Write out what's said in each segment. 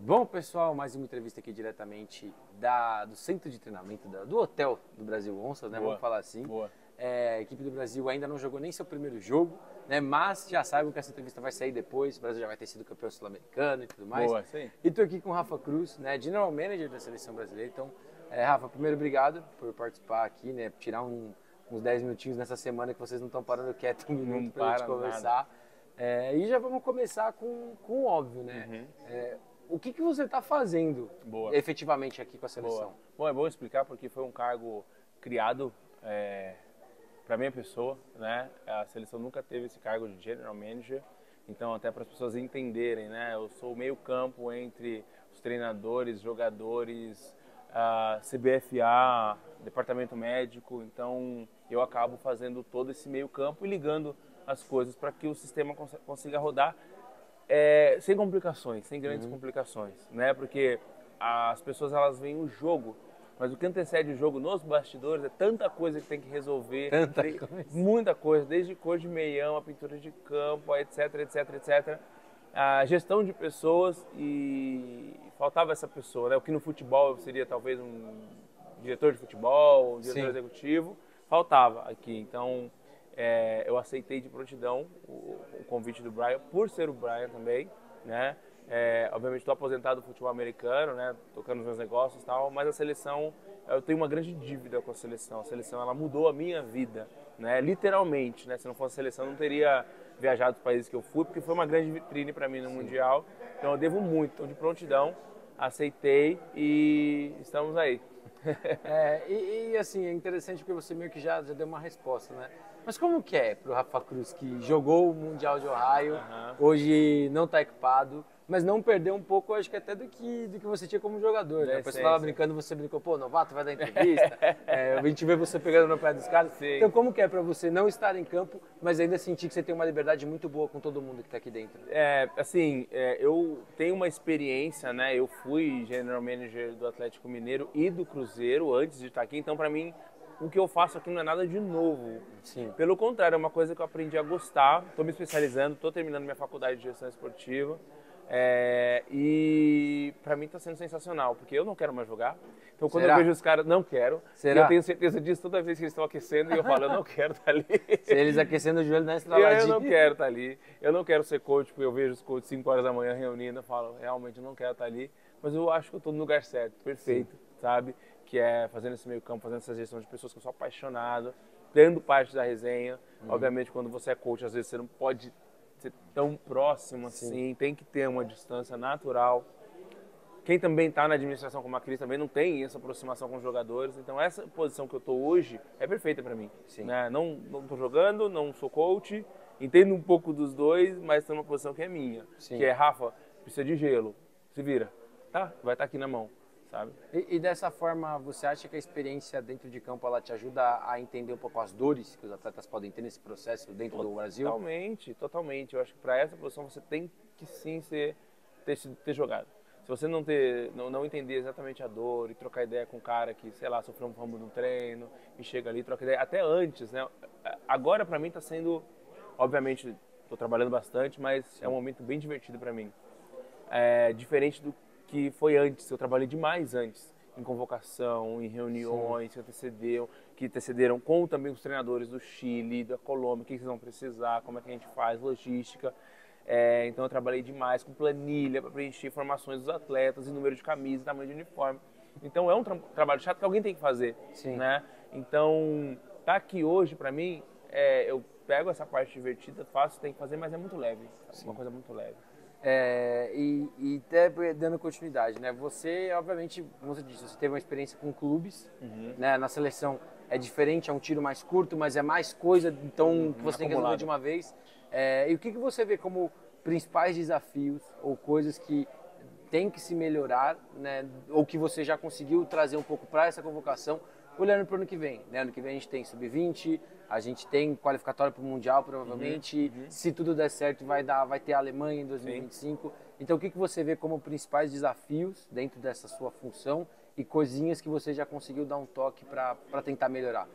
Bom, pessoal, mais uma entrevista aqui diretamente do centro de treinamento, do hotel do Brasil Onça, né? Boa. Vamos falar assim. Boa. A equipe do Brasil ainda não jogou nem seu primeiro jogo, né? Mas já saibam que essa entrevista vai sair depois, o Brasil já vai ter sido campeão sul-americano e tudo mais. Boa, sim. E estou aqui com o Rafa Cruz, né? General Manager da Seleção Brasileira. Então, Rafa, primeiro, obrigado por participar aqui, né? Tirar uns 10 minutinhos nessa semana que vocês não estão parando quieto um minuto para a gente conversar. E já vamos começar com o óbvio, né? O que você está fazendo efetivamente aqui com a seleção? Bom, é bom explicar porque foi um cargo criado para minha pessoa, né? A seleção nunca teve esse cargo de General Manager, então até para as pessoas entenderem, né? Eu sou o meio campo entre os treinadores, jogadores, CBFA, departamento médico, então eu acabo fazendo todo esse meio campo e ligando as coisas para que o sistema consiga rodar sem complicações, sem grandes complicações, né? Porque as pessoas elas veem o jogo, mas o que antecede o jogo nos bastidores é tanta coisa que tem que resolver, muita coisa, desde cor de meião, a pintura de campo, etc, etc, etc. A gestão de pessoas e faltava essa pessoa, né? O que no futebol seria talvez um diretor de futebol, um diretor executivo, faltava aqui. Então eu aceitei de prontidão o convite do Brian, por ser o Brian também, né? Obviamente estou aposentado do futebol americano, né? Tocando nos meus negócios e tal, mas a seleção, eu tenho uma grande dívida com a seleção. A seleção, ela mudou a minha vida, né? Literalmente, né? Se não fosse a seleção, eu não teria viajado dos países que eu fui, porque foi uma grande vitrine para mim no Mundial. Então eu devo muito, então de prontidão, aceitei e estamos aí. Assim, é interessante porque você meio que já deu uma resposta, né? Mas como que é pro Rafa Cruz, que jogou o Mundial de Ohio, hoje não está equipado, mas não perdeu um pouco, acho que até do que você tinha como jogador, né? O pessoal estava brincando, você brincou, pô, novato, vai dar entrevista, a gente vê você pegando no pé dos caras. Sim. Então como que é para você não estar em campo, mas ainda sentir que você tem uma liberdade muito boa com todo mundo que está aqui dentro? Eu tenho uma experiência, né? Eu fui General Manager do Atlético Mineiro e do Cruzeiro antes de estar aqui, então para mim o que eu faço aqui não é nada de novo. Sim. Pelo contrário, é uma coisa que eu aprendi a gostar, estou me especializando, estou terminando minha faculdade de gestão esportiva e para mim está sendo sensacional, porque eu não quero mais jogar. Então quando eu vejo os caras, não quero. Será? E eu tenho certeza disso toda vez que eles estão aquecendo e eu falo, eu não quero estar ali. Se eles aquecendo o joelho na estraladinha. Eu não quero estar ali, eu não quero ser coach, porque eu vejo os coaches 5 horas da manhã reunindo, eu falo, realmente eu não quero estar ali, mas eu acho que eu estou no lugar certo, perfeito, sabe? Que é fazendo esse meio campo, fazendo essa gestão de pessoas que eu sou apaixonado, tendo parte da resenha. Obviamente, quando você é coach, às vezes você não pode ser tão próximo assim, tem que ter uma distância natural. Quem também está na administração como a Cris também não tem essa aproximação com os jogadores, então essa posição que eu estou hoje é perfeita para mim. Né? Não estou jogando, não sou coach, entendo um pouco dos dois, mas estou numa posição que é minha, que é, Rafa, precisa de gelo, se vira, tá? Vai estar aqui na mão. Sabe? E dessa forma, você acha que a experiência dentro de campo ela te ajuda a entender um pouco as dores que os atletas podem ter nesse processo dentro do Brasil? Totalmente. Eu acho que para essa posição você tem que sim ter jogado. Se você não entender exatamente a dor e trocar ideia com um cara que, sei lá, sofreu um rombo no treino e chega ali e troca ideia, até antes, né? Agora para mim está sendo, obviamente, estou trabalhando bastante, mas é um momento bem divertido para mim. Diferente do que foi antes, eu trabalhei demais antes, em convocação, em reuniões que antecederam com também os treinadores do Chile, da Colômbia, o que vocês vão precisar, como é que a gente faz, logística. Então eu trabalhei demais com planilha para preencher informações dos atletas, e número de camisa, tamanho de uniforme. Então é um trabalho chato que alguém tem que fazer, né? Então tá aqui hoje para mim, eu pego essa parte divertida, faço, tem que fazer, mas é muito leve, uma coisa muito leve. E até dando continuidade, né? Você, obviamente, como você disse, você teve uma experiência com clubes, né? Na seleção é diferente, é um tiro mais curto, mas é mais coisa, então que você tem que resolver de uma vez. E o que você vê como principais desafios ou coisas que tem que se melhorar, né? Ou que você já conseguiu trazer um pouco para essa convocação, olhando para o ano que vem, né? Ano que vem a gente tem Sub-20, a gente tem qualificatório para o Mundial, provavelmente. Se tudo der certo, vai ter a Alemanha em 2025. Então, o que você vê como principais desafios dentro dessa sua função e coisinhas que você já conseguiu dar um toque para tentar melhorar?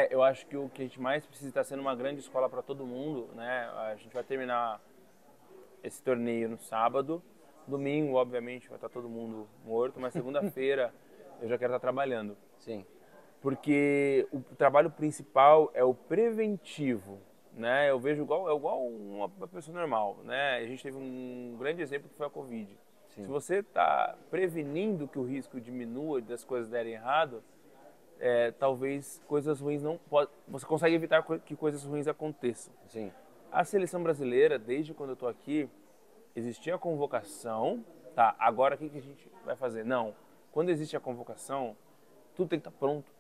Eu acho que o que a gente mais precisa está sendo uma grande escola para todo mundo, né? A gente vai terminar esse torneio no sábado, Domingo, obviamente, vai estar todo mundo morto, mas segunda-feira eu já quero estar trabalhando. Sim. Porque o trabalho principal é o preventivo, né? Eu vejo igual uma pessoa normal, né? A gente teve um grande exemplo que foi a Covid. Sim. Se você está prevenindo que o risco diminua das coisas derem errado, talvez coisas ruins não... Você consegue evitar que coisas ruins aconteçam. Sim. A seleção brasileira, desde quando eu estou aqui, existia a convocação, tá, agora o que a gente vai fazer? Não, quando existe a convocação, tudo tem que estar pronto.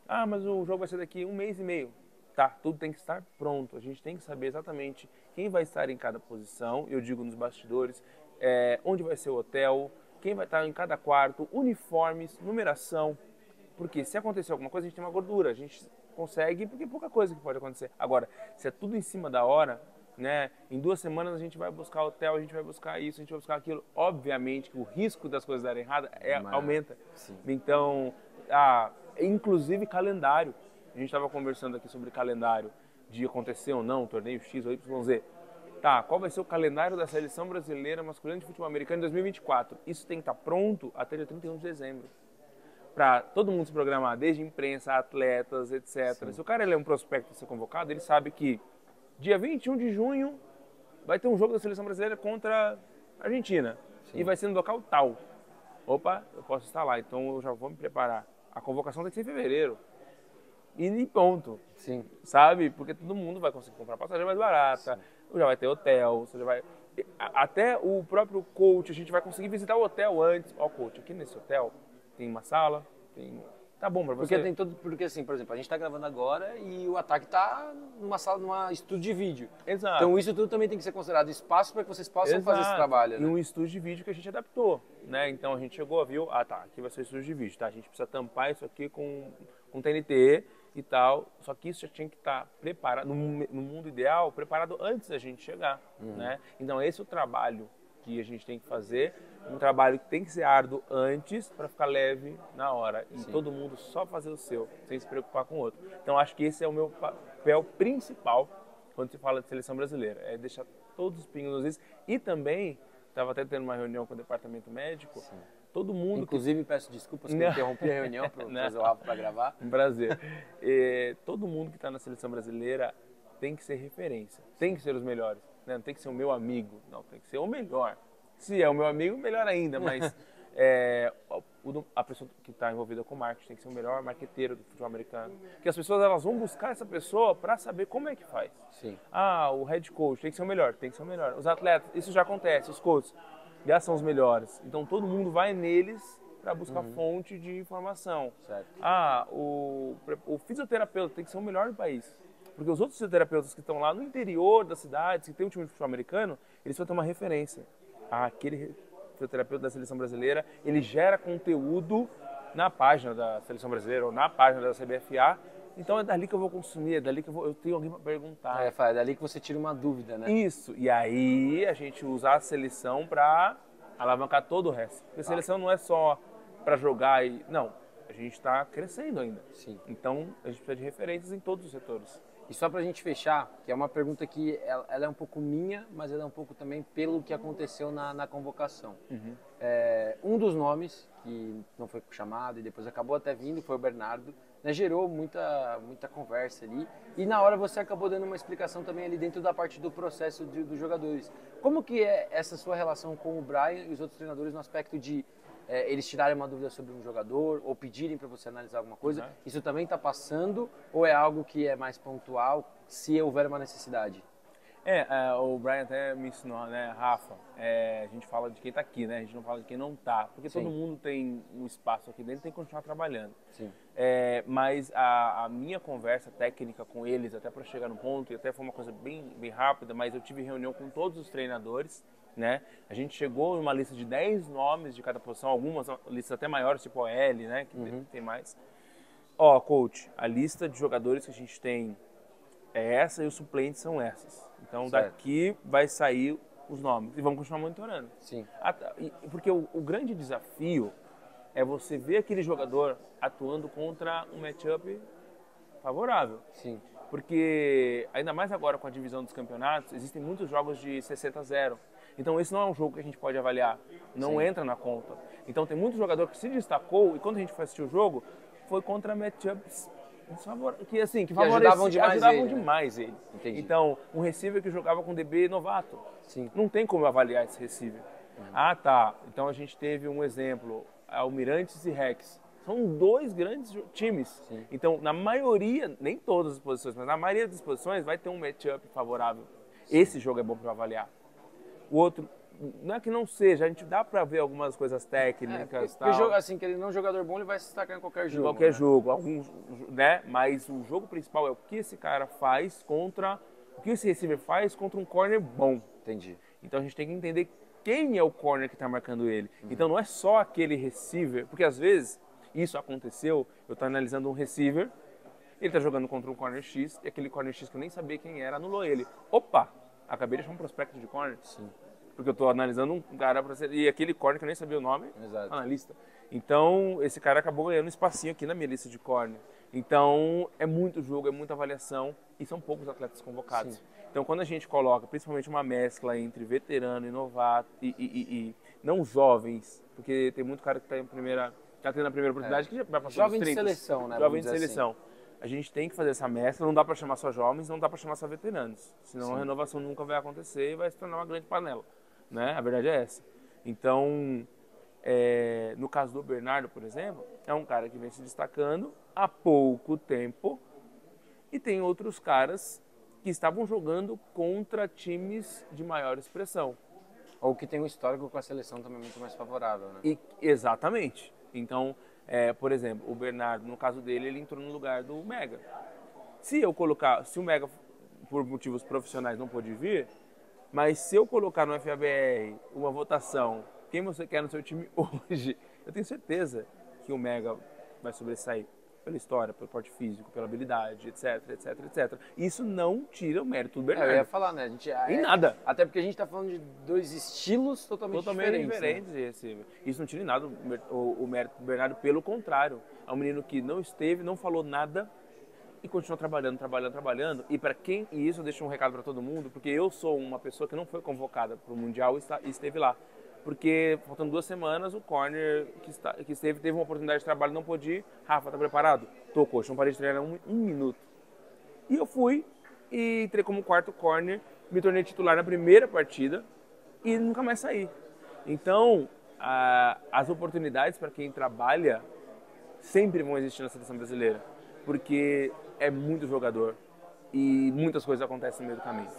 Ah, mas o jogo vai ser daqui 1 mês e meio. Tá, tudo tem que estar pronto. A gente tem que saber exatamente quem vai estar em cada posição, eu digo nos bastidores, onde vai ser o hotel, quem vai estar em cada quarto, uniformes, numeração. Porque se acontecer alguma coisa, a gente tem uma gordura, a gente consegue, porque é pouca coisa que pode acontecer. Agora, se é tudo em cima da hora, né, em 2 semanas a gente vai buscar hotel, a gente vai buscar isso, a gente vai buscar aquilo. Obviamente que o risco das coisas darem errado aumenta. Sim. Então, inclusive calendário. A gente estava conversando aqui sobre calendário de acontecer ou não, torneio X ou YZ. Tá, qual vai ser o calendário da seleção brasileira masculina de futebol americano em 2024? Isso tem que estar pronto até dia 31 de dezembro. Para todo mundo se programar, desde imprensa, atletas, etc. Sim. Se o cara é um prospecto a ser convocado, ele sabe que dia 21 de junho vai ter um jogo da seleção brasileira contra a Argentina. Sim. E vai ser no local tal. Opa, eu posso estar lá, então eu já vou me preparar. A convocação tem que ser em fevereiro. E ponto. Sim. Sabe? Porque todo mundo vai conseguir comprar passagem mais barata, sim, já vai ter hotel, você já vai... Até o próprio coach, a gente vai conseguir visitar o hotel antes. Ó, coach, aqui nesse hotel tem uma sala, tem... Tá bom pra você? Porque tem todo, porque assim, por exemplo, a gente tá gravando agora e o ataque tá numa sala, numa estúdio de vídeo. Exato. Então isso tudo também tem que ser considerado espaço para que vocês possam fazer esse trabalho, né? E um estúdio de vídeo que a gente adaptou, né? Então a gente chegou, viu, aqui vai ser o estúdio de vídeo, tá? A gente precisa tampar isso aqui com TNT e tal, só que isso já tinha que estar preparado, no mundo ideal, preparado antes da gente chegar, né? Então esse é o trabalho que a gente tem que fazer, um trabalho que tem que ser árduo antes para ficar leve na hora. E sim, todo mundo só fazer o seu, sem se preocupar com o outro. Então acho que esse é o meu papel principal quando se fala de seleção brasileira, é deixar todos os pingos nos is. E também, estava até tendo uma reunião com o departamento médico, sim, todo mundo... Inclusive, peço desculpas que eu interrompi a reunião para trazer o Rafa para gravar. Um prazer. Todo mundo que está na seleção brasileira tem que ser referência, tem que ser os melhores. Não tem que ser o meu amigo, não, tem que ser o melhor. Se é o meu amigo, melhor ainda, mas a pessoa que está envolvida com marketing tem que ser o melhor marqueteiro do futebol americano. Porque as pessoas elas vão buscar essa pessoa para saber como é que faz. Sim. O head coach tem que ser o melhor, tem que ser o melhor. Os atletas, isso já acontece, os coaches já são os melhores. Então todo mundo vai neles para buscar fonte de informação. Certo. O fisioterapeuta tem que ser o melhor do país. Porque os outros fisioterapeutas que estão lá no interior das cidades, que tem um time de futebol americano, eles vão ter uma referência. Aquele fisioterapeuta da seleção brasileira, ele gera conteúdo na página da seleção brasileira ou na página da CBFA. Então é dali que eu vou consumir, é dali que eu tenho alguém para perguntar. É dali que você tira uma dúvida, né? Isso. E aí a gente usa a seleção para alavancar todo o resto. Porque a seleção não é só para jogar e... Não, a gente está crescendo ainda. Sim. Então a gente precisa de referências em todos os setores. E só pra gente fechar, que é uma pergunta que ela é um pouco minha, mas ela é um pouco também pelo que aconteceu na convocação. Um dos nomes, que não foi chamado e depois acabou até vindo, foi o Bernardo, né, gerou muita conversa ali. E na hora você acabou dando uma explicação também ali dentro da parte do processo dos jogadores. Como que é essa sua relação com o Brian e os outros treinadores no aspecto de eles tirarem uma dúvida sobre um jogador ou pedirem para você analisar alguma coisa? Isso também está passando ou é algo que é mais pontual se houver uma necessidade? O Brian até me ensinou, né, Rafa, a gente fala de quem está aqui, né, a gente não fala de quem não está, porque sim, todo mundo tem um espaço aqui dentro e tem que continuar trabalhando. Sim. Mas a minha conversa técnica com eles, até para chegar no ponto, e até foi uma coisa bem rápida, mas eu tive reunião com todos os treinadores, né? A gente chegou em uma lista de 10 nomes de cada posição, algumas listas até maiores, tipo a L, né, que tem mais. Coach, a lista de jogadores que a gente tem é essa e os suplentes são essas. Então certo, daqui vai sair os nomes e vamos continuar monitorando. Sim. Porque o grande desafio é você ver aquele jogador atuando contra um matchup favorável. Sim. Porque, ainda mais agora com a divisão dos campeonatos, existem muitos jogos de 60-0. Então esse não é um jogo que a gente pode avaliar, não entra na conta. Então tem muito jogador que se destacou e quando a gente foi assistir o jogo, foi contra matchups que ajudavam demais ele. Entendi. Então, um receiver que jogava com DB novato, Sim. não tem como avaliar esse receiver. Ah, tá. Então a gente teve um exemplo, Almirantes e Rex. São dois grandes times. Sim. Então, na maioria, nem todas as posições, mas na maioria das posições vai ter um matchup favorável. Sim. Esse jogo é bom para avaliar. O outro, não é que não seja, a gente dá para ver algumas coisas técnicas. Porque assim, que ele não é um jogador bom, ele vai se destacar em qualquer jogo. Em qualquer jogo, alguns, né? Mas o jogo principal é o que esse cara faz contra, o que esse receiver faz contra um corner bom. Entendi. Então a gente tem que entender quem é o corner que está marcando ele. Então não é só aquele receiver, porque às vezes isso aconteceu, eu estou analisando um receiver, ele está jogando contra um corner X, e aquele corner X que eu nem sabia quem era, anulou ele. Opa, acabei de achar um prospecto de corner. Sim. Porque eu estou analisando um cara para ser... E aquele corner que eu nem sabia o nome, Exato. analista. Então, esse cara acabou ganhando um espacinho aqui na minha lista de corner. Então, é muito jogo, é muita avaliação e são poucos atletas convocados. Sim. Então, quando a gente coloca, principalmente uma mescla entre veterano e novato e não jovens, porque tem muito cara que está tendo a primeira oportunidade que já vai passar jovem dos 30. De seleção, né? Jovem de seleção. Assim. A gente tem que fazer essa mescla, não dá para chamar só jovens, não dá para chamar só veteranos. Senão Sim. a renovação nunca vai acontecer e vai se tornar uma grande panela. Né? A verdade é essa. Então, no caso do Bernardo, por exemplo, é um cara que vem se destacando há pouco tempo e tem outros caras que estavam jogando contra times de maior expressão. Ou que tem um histórico com a seleção também muito mais favorável, né? Exatamente. Então, por exemplo, o Bernardo, no caso dele, ele entrou no lugar do Mega. Se o Mega, por motivos profissionais, não pôde vir, mas se eu colocar no FABR uma votação, quem você quer no seu time hoje, eu tenho certeza que o Mega vai sobressair pela história, pelo porte físico, pela habilidade, etc, etc, etc. Isso não tira o mérito do Bernardo. Eu ia falar, né? Em nada. Até porque a gente está falando de dois estilos totalmente diferentes. Né? De receiver. Isso não tira em nada o mérito do Bernardo, pelo contrário. É um menino que não esteve, não falou nada, e continua trabalhando. E isso eu deixo um recado para todo mundo, porque eu sou uma pessoa que não foi convocada para o Mundial e esteve lá. Porque faltando 2 semanas, o corner que esteve teve uma oportunidade de trabalho, não pôde ir. Rafa, tá preparado? Tô, coach, não parei de treinar um minuto. E eu fui e entrei como quarto corner, me tornei titular na primeira partida e nunca mais saí. Então, as oportunidades para quem trabalha sempre vão existir na seleção brasileira. Porque é muito jogador e muitas coisas acontecem no meio do caminho.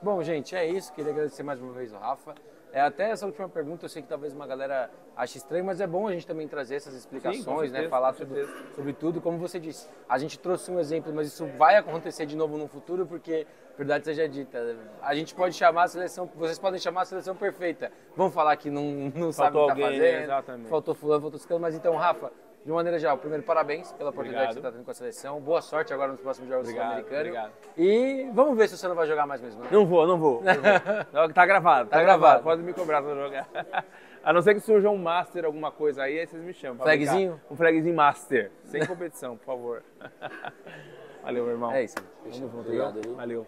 Bom, gente, é isso. Queria agradecer mais uma vez ao Rafa. Até essa última pergunta, eu sei que talvez uma galera ache estranho, mas é bom a gente também trazer essas explicações, né? Falar sobre tudo. Como você disse, a gente trouxe um exemplo, mas isso vai acontecer de novo no futuro, porque, verdade seja dita, a gente pode chamar a seleção, vocês podem chamar a seleção perfeita. Vão falar que não sabe o que está fazendo, exatamente. Faltou fulano, faltou ciclano, mas então, Rafa, de uma maneira geral, primeiro, parabéns pela oportunidade que você está tendo com a seleção. Boa sorte agora nos próximos jogos sul-americanos. Obrigado. E vamos ver se você não vai jogar mais mesmo. Né? Não vou. Tá gravado. Tá gravado. Pode me cobrar pra jogar. A não ser que surja um Master, alguma coisa aí vocês me chamam. Flagzinho? Um flagzinho Master. Sem competição, por favor. Valeu, meu irmão. É isso. Obrigado. Valeu.